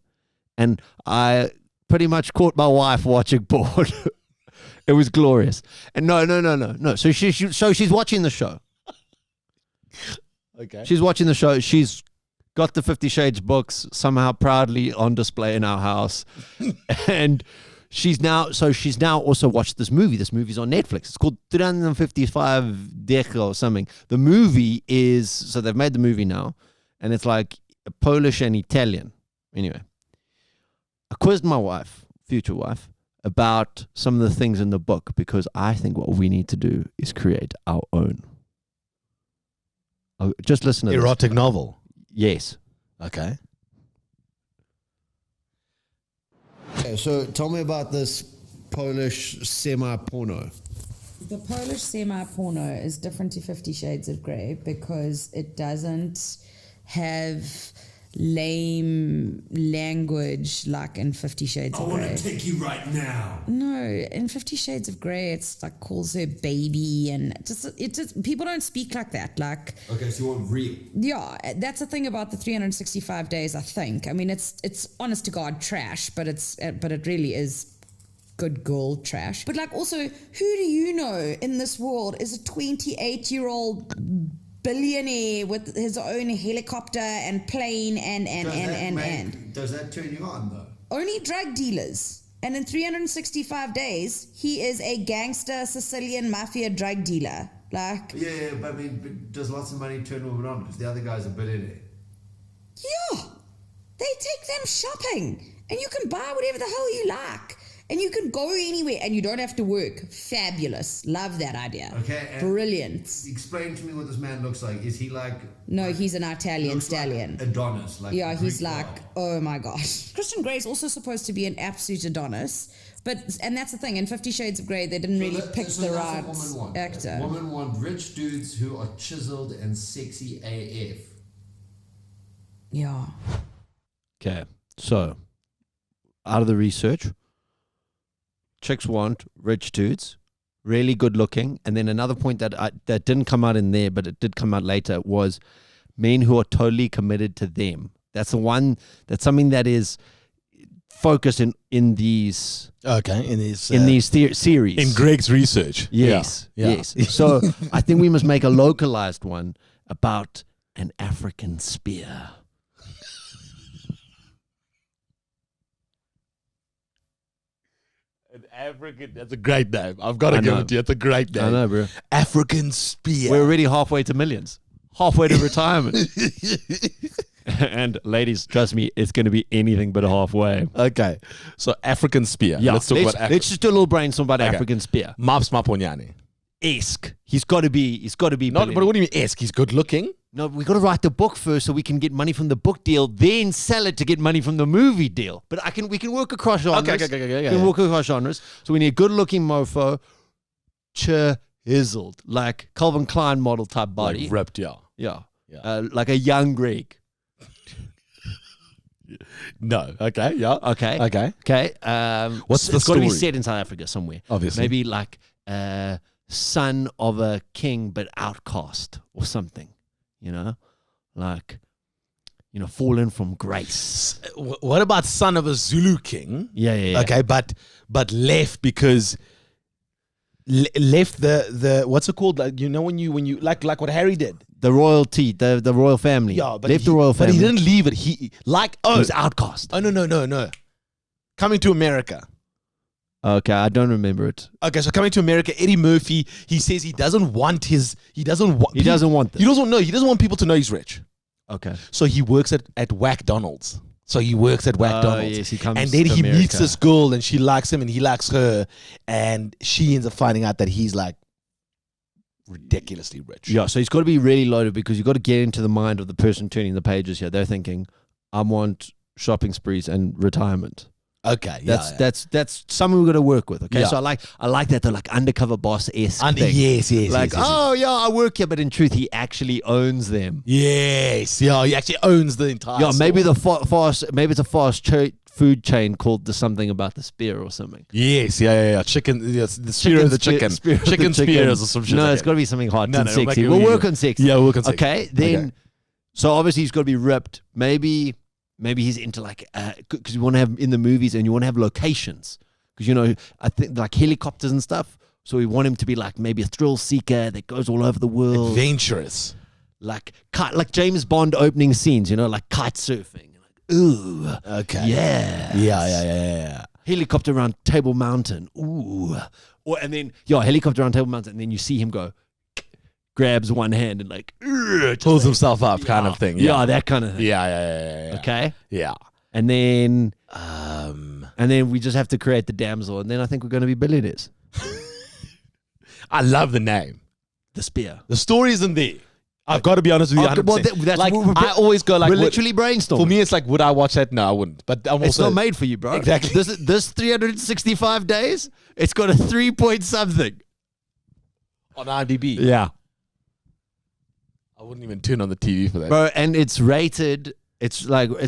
and I pretty much caught my wife watching porn. It was glorious. And no. So she's watching the show. Okay. She's watching the show. She's got the 50 Shades books somehow proudly on display in our house. And she's now also watched this movie. This movie's on Netflix. It's called 355 Dech or something. The movie is, so they've made the movie now, and it's like Polish and Italian. Anyway, I quizzed my wife, future wife, about some of the things in the book because I think what we need to do is create our own. Just listen to Erotic novel. this. Yes. Okay. Okay, so tell me about this Polish semi-porno. The Polish semi-porno is different to 50 Shades of Grey because it doesn't have lame language like in 50 Shades of Grey. take you right now. No, in 50 Shades of Grey, it's like calls her baby and it just people don't speak like that. Like, Okay, so you want real. yeah, that's the thing about the 365 days. I think. I mean, it's honest to God trash, but it really is good girl trash. But like, also, who do you know in this world is a 28-year-old billionaire with his own helicopter and plane and Does that turn you on though? only drug dealers. And in 365 days, he is a gangster Sicilian mafia drug dealer. Like, Yeah, but I mean, does lots of money turn women on? Because the other guy's a billionaire. yeah, they take them shopping and you can buy whatever the hell you like. And you can go anywhere and you don't have to work. Fabulous. Love that idea. Okay, and Brilliant. Explain to me what this man looks like. Is he like... No, he's an Italian looks like stallion. Adonis. Like Yeah, a he's Greek like, god. oh my gosh. Christian Grey is also supposed to be an absolute Adonis. And that's the thing, in 50 Shades of Grey, they didn't really pick the right actor. Women want rich dudes who are chiseled and sexy AF. Yeah. Okay. So, out of the research, chicks want rich dudes, really good looking. And then another point that didn't come out in there, but it did come out later, was men who are totally committed to them. That's something that is focused in these Okay. In these series. in Greg's research. Yes. Yeah. Yes. So I think we must make a localized one about an African spear. An African. That's a great name. I've got to I give know. it to you. It's a great name. I know, bro. African spear. We're already halfway to millions. Halfway to retirement. And ladies, trust me, it's going to be anything but halfway. Okay. So African spear. Yeah, Let's talk about African. let's just do a little brainstorm about Okay. African spear. Maps Maponyane. Esque. He's got to be. Not, but what do you mean esque? He's good looking. No, we got to write the book first so we can get money from the book deal, then sell it to get money from the movie deal. But we can work across genres. Okay. We can work across genres. So we need a good-looking mofo, chiseled, like Calvin Klein model type body. Like ripped, yeah. Yeah. Yeah. Like a young Greg. No. Okay. Yeah. Okay. Okay. Okay. What's the It's got to be story? set in South Africa somewhere. Obviously. Maybe like son of a king but outcast or something. You know? Like, fallen from grace. What about son of a Zulu king? Yeah. Okay, but left because left the what's it called? Like, when you like what Harry did. The royalty, the royal family. Yeah, but left the royal family. But he didn't leave it. He was outcast. Oh no. Coming to America. Okay, I don't remember it. Okay, so coming to America, Eddie Murphy, he says he doesn't want this. He doesn't want people to know he's rich. Okay. So he works at Whack-Donald's. Yes, he comes and then to he America. meets this girl and she likes him and he likes her. And she ends up finding out that he's like ridiculously rich. Yeah, so he's got to be really loaded because you've got to get into the mind of the person turning the pages here. They're thinking, I want shopping sprees and retirement. Okay, that's something we've got to work with. Okay, Yeah. so I like that. They're like undercover boss-esque thing. Yes. Like, yes. oh yeah, I work here, but in truth, he actually owns them. Yes, yeah, he actually owns the entire Yeah, maybe store. maybe it's a fast food chain called the something about the spear or something. Yes, yeah. Chicken, yes, the spear of the chicken. Chicken spears or some shit. No, like it's that. got to be something hot No, and no, sexy. we'll We'll make it work on sexy. Yeah, we'll work on sexy. Okay, then. Okay. So obviously he's got to be ripped. Maybe he's into like because you want to have in the movies and you want to have locations because I think like helicopters and stuff. So we want him to be like maybe a thrill seeker that goes all over the world, Adventurous. like James Bond opening scenes. Like kite surfing. Like, ooh, Okay. yeah, Yeah. helicopter around Table Mountain. Ooh. And then helicopter around Table Mountain, and then you see him go, grabs one hand and like Pulls himself up, kind of thing. Yeah, that kind of thing. Yeah. Okay. Yeah. And then we just have to create the damsel, and then I think we're going to be billionaires. I love the name. The spear. The story isn't there. I've got to be honest with you. Okay, well, 100%. that's like what I always go like we're literally brainstorming. For me, it's like, would I watch that? No, I wouldn't. But I'm it's also not made for you, bro. Exactly. This 365 days, it's got a 3 point something. on IMDb. Yeah. I wouldn't even turn on the TV for that. Bro, and it's rated. It's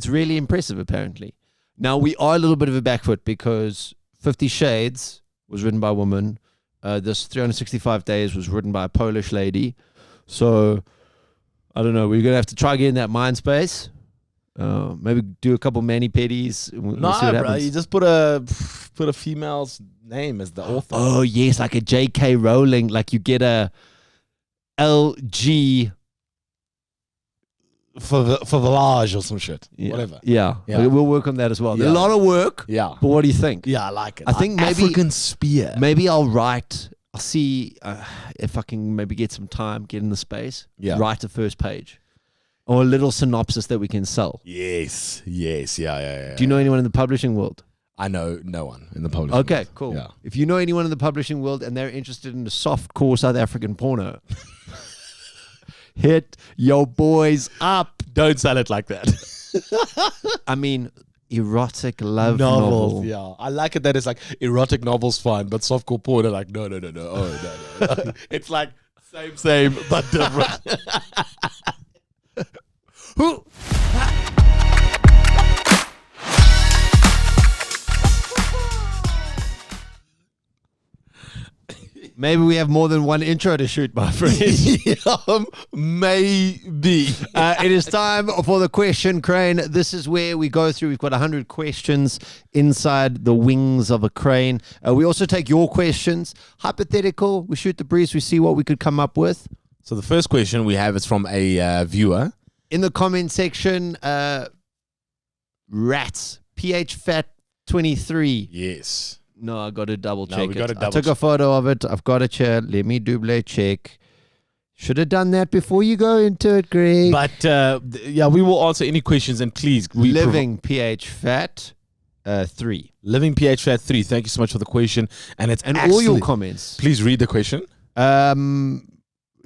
really impressive, apparently. Now, we are a little bit of a back foot because 50 Shades was written by a woman. This 365 Days was written by a Polish lady. So, I don't know. We're going to have to try get in that mind space. Maybe do a couple mani-pedis. We'll see what bro. happens. You just put a female's name as the author. Oh, yes, like a J.K. Rowling. Like you get a L.G. For Village or some shit. Yeah. Whatever. Yeah. Yeah. We'll work on that as well. Yeah. A lot of work. Yeah. But what do you think? Yeah, I like it. I think maybe- African spear. Maybe I'll see if I can maybe get some time, get in the space, Yeah. write a first page or a little synopsis that we can sell. Yes. Yeah. Do you know anyone in the publishing world? I know no one in the publishing Okay, world. cool. Yeah. If you know anyone in the publishing world and they're interested in the soft core South African porno, hit your boys up. Don't sell it like that. I mean, erotic love Novels, novel. yeah. I like it that it's like erotic novels fine, but softcore porn are like, no. Oh, no. It's like same, but different. Maybe we have more than one intro to shoot, my friend. Maybe. It is time for the question crane. This is where we go through. We've got 100 questions inside the wings of a crane. We also take your questions. Hypothetical. We shoot the breeze. We see what we could come up with. So the first question we have is from a viewer. In the comment section, rats, PH Fat 23. Yes. No, I got to double No, check we it. gotta I double took a photo of it. I've got it here. Let me double check. Should have done that before you go into it, Greg. But yeah, we will answer any questions, and please, Living pH fat 3. Living pH fat 3. Thank you so much for the question, and it's And all your comments. Please read the question.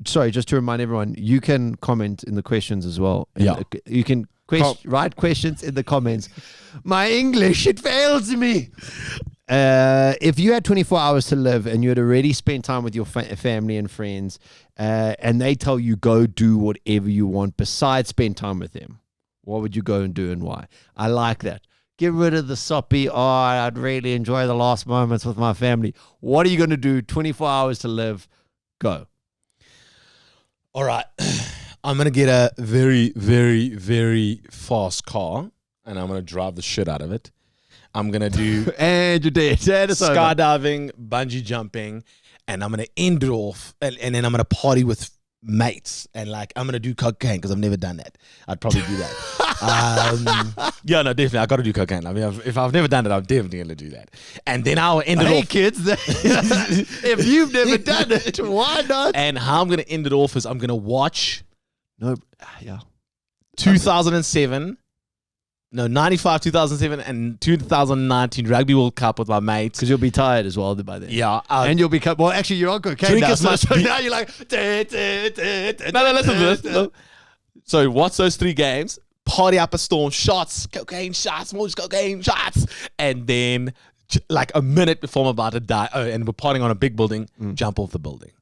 Sorry, just to remind everyone, you can comment in the questions as well. And Yeah. you can write questions in the comments. My English, it fails me. If you had 24 hours to live and you had already spent time with your family and friends, and they tell you go do whatever you want besides spend time with them, what would you go and do and why? I like that. Get rid of the soppy, I'd really enjoy the last moments with my family. What are you going to do? 24 hours to live. Go. All right. I'm going to get a very, very, very fast car, and I'm going to drive the shit out of it. I'm going to do And you're dead. It's over. skydiving, bungee jumping, and I'm going to end it off, and then I'm going to party with mates, and like I'm going to do cocaine because I've never done that. I'd probably do that. Yeah, no, definitely. I got to do cocaine. I mean, if I've never done it, I'm definitely going to do that. And then I'll end it Hey off. kids, if you've never done it, why not? And how I'm going to end it off is I'm going to watch No, yeah. 2007, no, 95, 2007, and 2019 Rugby World Cup with my mates. Because you'll be tired as well by then. Yeah. And you'll become, well, actually, you're on cocaine Drink now, as much so beer. now you're like, No, listen to this. No. So watch those 3 games, party up a storm, shots, cocaine shots, more cocaine shots, and then like a minute before I'm about to die, and we're partying on a big building, jump off the building.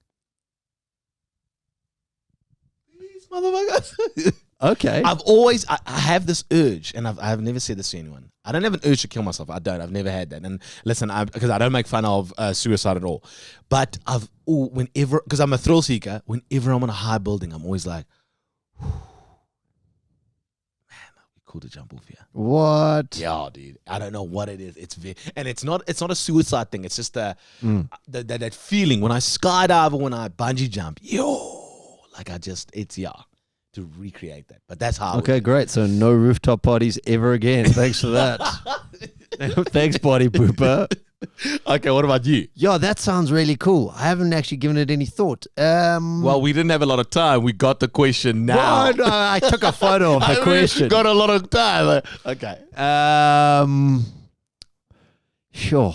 These motherfuckers. Okay. I have this urge, and I've never said this to anyone. I don't have an urge to kill myself. I don't. I've never had that. And listen, because I don't make fun of suicide at all. But whenever, because I'm a thrill seeker, whenever I'm on a high building, I'm always like, man, that'd be cool to jump off here. What? Yeah, dude. I don't know what it is. It's not a suicide thing. It's just that feeling when I skydive or when I bungee jump. To recreate that. But that's how. Okay, great. So no rooftop parties ever again. Thanks for that. Thanks, body pooper. Okay, what about you? Yeah, that sounds really cool. I haven't actually given it any thought. Well, we didn't have a lot of time. We got the question now. Well, no, I took a photo of the question. Got a lot of time. Okay. Sure.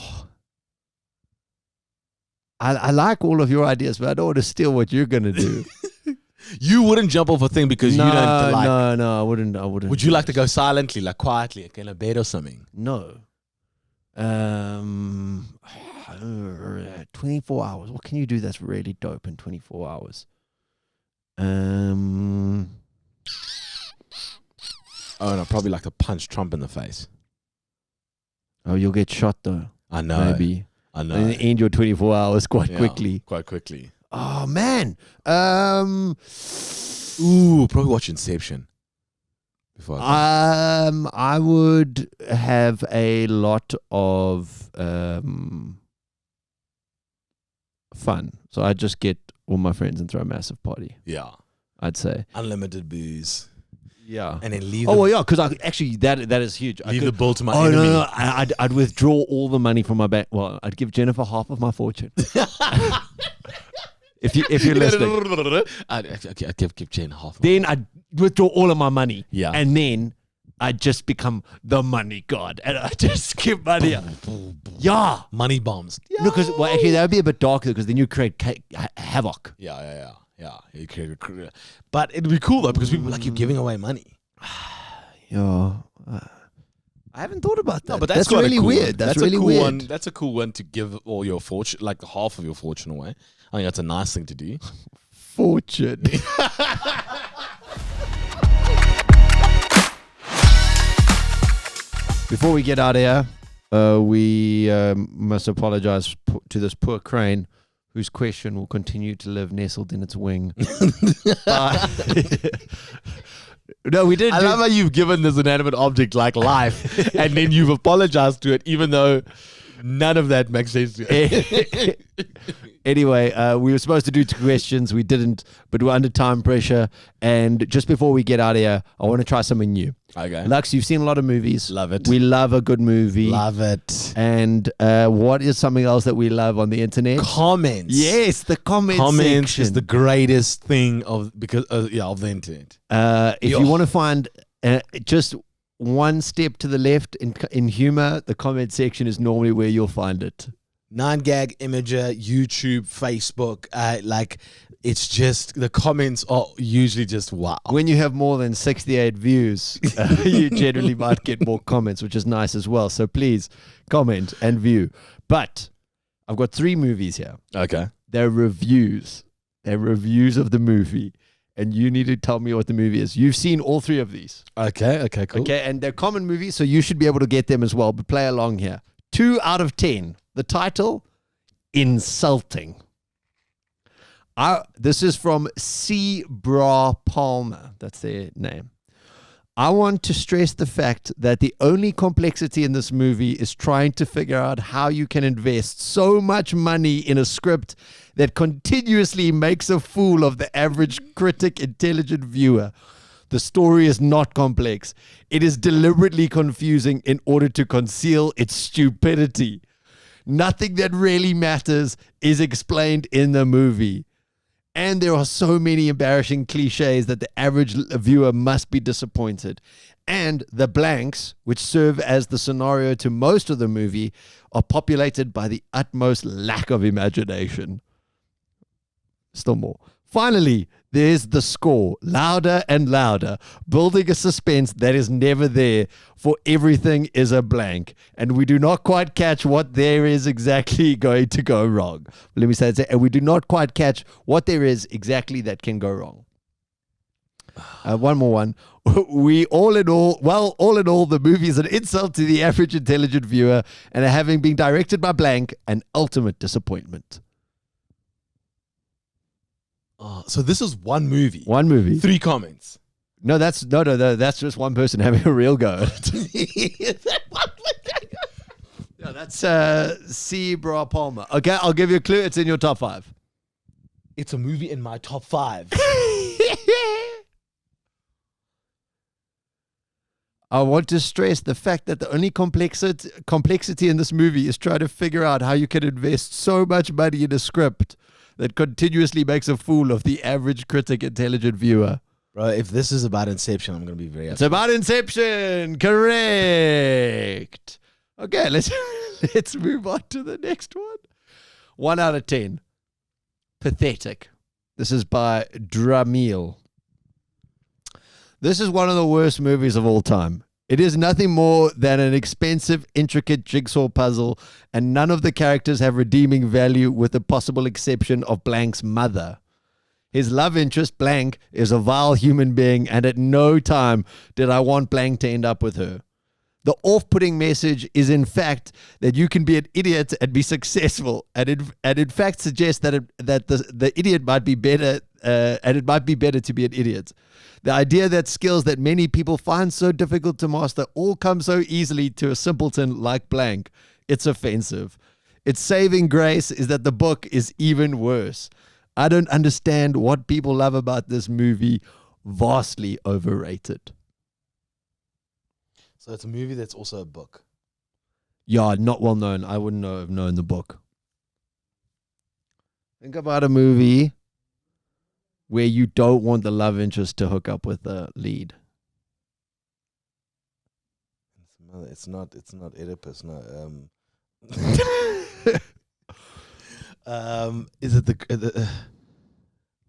I like all of your ideas, but I don't want to steal what you're going to do. You wouldn't jump off a thing because you don't like. No, I wouldn't. Would you like to go silently, like quietly, like in a bed or something? No. 24 hours. What can you do that's really dope in 24 hours? Oh no, probably like to punch Trump in the face. Oh, you'll get shot though. I know. Maybe. I know. And end your 24 hours quite quickly. Quite quickly. Oh man. Ooh, probably watch Inception. Before I would have a lot of fun. So I'd just get all my friends and throw a massive party. Yeah. I'd say. Unlimited booze. Yeah. And then leave. Oh well, yeah, because actually that is huge. Leave the bill to my Oh enemy. no, I'd withdraw all the money from my bank. Well, I'd give Jennifer half of my fortune. if you're listening, I'd give Jen half. then I'd withdraw all of my money. Yeah. And then I'd just become the money god, and I just give money. Yeah. Money bombs. No, because actually that would be a bit darker because then you create havoc. Yeah. You create but it'd be cool though because people like you're giving away money. Yeah. I haven't thought about that. No, but that's really cool weird. one. That's a really cool weird. one. That's a cool one to give all your fortune, like half of your fortune away. I think that's a nice thing to do. Fortune. Before we get out of here, we must apologize to this poor crane whose question will continue to live nestled in its wing. No, we didn't. I love how you've given this inanimate object like life, and then you've apologized to it, even though None of that makes sense to me. Anyway, we were supposed to do 2 questions. We didn't, but we're under time pressure. And just before we get out of here, I want to try something new. Okay. Lux, you've seen a lot of movies. Love it. We love a good movie. Love it. And what is something else that we love on the internet? Comments. Yes, the comments Comments section. is the greatest thing of the internet. If you want to find just one step to the left in humor, the comment section is normally where you'll find it. 9gag Imager, YouTube, Facebook, it's just the comments are usually just wow. When you have more than 68 views, you generally might get more comments, which is nice as well. So please comment and view. But I've got 3 movies here. Okay. They're reviews. They're reviews of the movie. And you need to tell me what the movie is. You've seen all 3 of these. Okay, cool. Okay, and they're common movies, so you should be able to get them as well. But play along here. 2 out of 10. The title, Insulting. This is from C. Bra Palmer. That's their name. I want to stress the fact that the only complexity in this movie is trying to figure out how you can invest so much money in a script that continuously makes a fool of the average critic intelligent viewer. The story is not complex. It is deliberately confusing in order to conceal its stupidity. Nothing that really matters is explained in the movie. And there are so many embarrassing cliches that the average viewer must be disappointed. And the blanks, which serve as the scenario to most of the movie, are populated by the utmost lack of imagination. Still more. Finally, there's the score, louder and louder, building a suspense that is never there, for everything is a blank, and we do not quite catch what there is exactly going to go wrong. Let me say it, and we do not quite catch what there is exactly that can go wrong. One more one. All in all, the movie is an insult to the average intelligent viewer, and having been directed by blank, an ultimate disappointment. So this is one movie. 3 comments. No, that's just one person having a real go. No, that's C. Bra Palmer. Okay, I'll give you a clue. It's in your top 5. It's a movie in my top 5. I want to stress the fact that the only complexity in this movie is trying to figure out how you can invest so much money in a script that continuously makes a fool of the average critic intelligent viewer. Bro, if this is about Inception, I'm going to be very upset. It's about Inception. Correct. Okay, let's move on to the next one. 1 out of 10. Pathetic. This is by Dramil. This is one of the worst movies of all time. It is nothing more than an expensive, intricate jigsaw puzzle, and none of the characters have redeeming value with the possible exception of Blank's mother. His love interest, Blank, is a vile human being, and at no time did I want Blank to end up with her. The off-putting message is, in fact, that you can be an idiot and be successful, and in fact suggests that the idiot might be better, and it might be better to be an idiot. The idea that skills that many people find so difficult to master all come so easily to a simpleton like Blank. It's offensive. Its saving grace is that the book is even worse. I don't understand what people love about this movie. Vastly overrated. So it's a movie that's also a book. Yeah, not well known. I wouldn't have known the book. Think about a movie where you don't want the love interest to hook up with the lead. It's not Oedipus, no. Is it the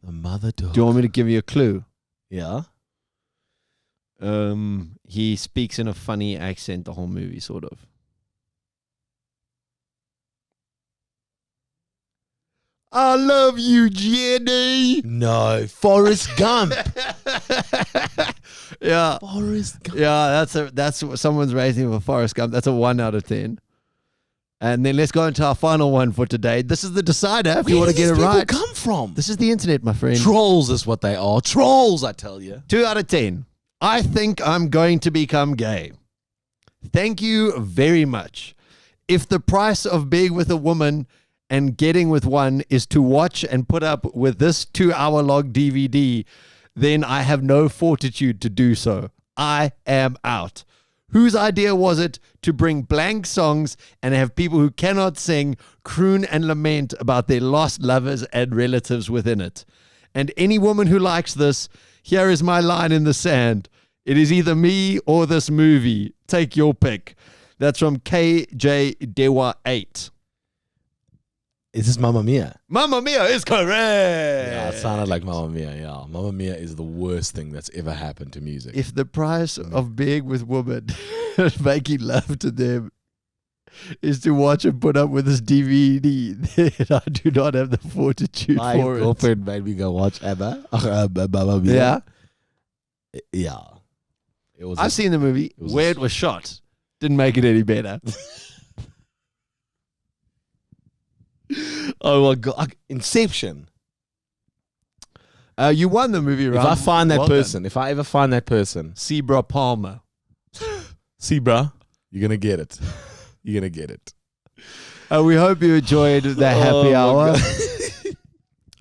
mother dog? Do you want me to give you a clue? Yeah. He speaks in a funny accent the whole movie, sort of. I love you, Jenny. No, Forrest Gump. Yeah, Forrest Gump. yeah. That's what someone's rating for Forrest Gump. That's a 1 out of 10. And then let's go into our final one for today. This is the decider. If you want to get it right, Where do these people come from? this is the internet, my friend. Trolls is what they are. Trolls, I tell you. 2 out of 10. I think I'm going to become gay. Thank you very much. If the price of being with a woman and getting with one is to watch and put up with this 2-hour long DVD, then I have no fortitude to do so. I am out. Whose idea was it to bring blank songs and have people who cannot sing croon and lament about their lost lovers and relatives within it? And any woman who likes this, here is my line in the sand. It is either me or this movie. Take your pick. That's from KJ Dewa 8. Is this Mamma Mia? Mamma Mia is correct. Yeah, it sounded like Mamma Mia. Yeah, Mamma Mia is the worst thing that's ever happened to music. If the price of being with women and making love to them is to watch and put up with this DVD, then I do not have the fortitude My for girlfriend made me go watch Mamma Mia. Yeah, Yeah. It was I've seen the movie. was Where a- it was shot didn't make it any better. Oh my God. Inception. You won the movie round. If I find that Well done. person, if I ever find that person, Sebra Palmer. see, bruh, you're going to get it. You're going to get it. We hope you enjoyed the happy Oh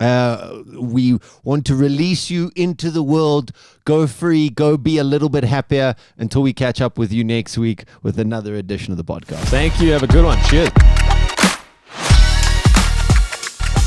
my hour. We want to release you into the world. Go free. Go be a little bit happier until we catch up with you next week with another edition of the podcast. Thank you. Have a good one. Cheers.